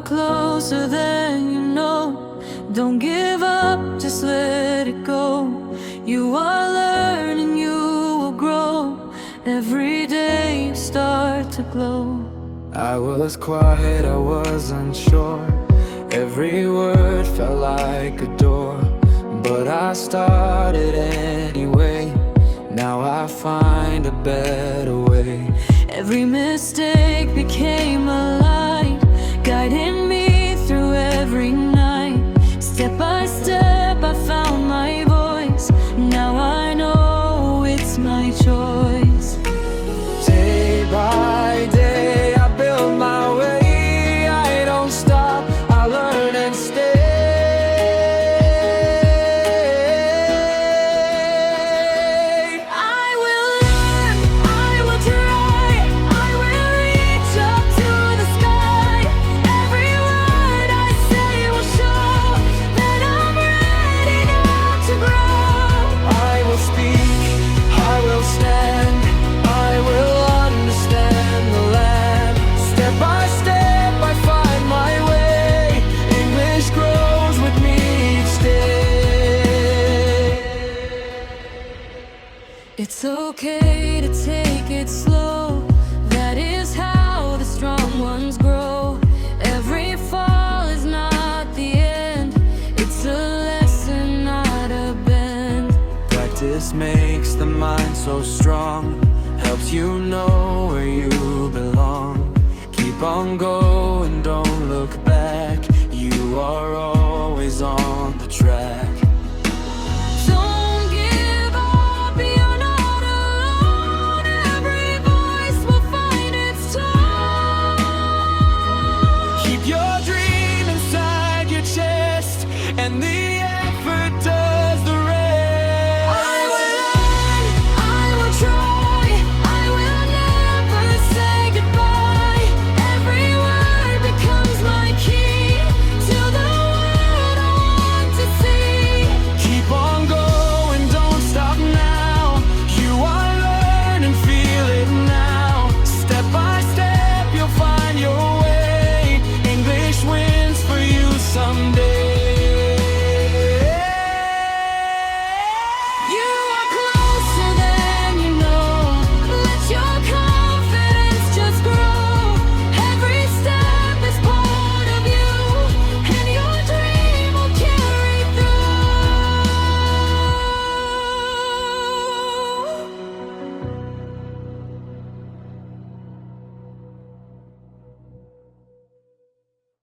closer than you know. Don't give up, just let it go. You are learning, you will grow. Every day you start to glow. I was quiet, I was unsure. Every word felt like a door, but I started anyway. Now I find a better way. Every mistake became a light, guiding me through every night. Step by step I found my voice. Now I know it's my choice. Day by day I build my way. I don't stop, I learn and stay. I will learn, I will try, I will reach up to the sky. Every word I say will show that I'm ready now to grow. I will speak, I will stand, I will understand the land. Step by step I find my way. English grows with me each day. It's okay to take it slow. That is how the strong ones grow. Every fall is not the end. It's a lesson, not a bend. Practice makes the mind so strong, helps you know where you belong. Keep on going, don't look back. You are always on the track.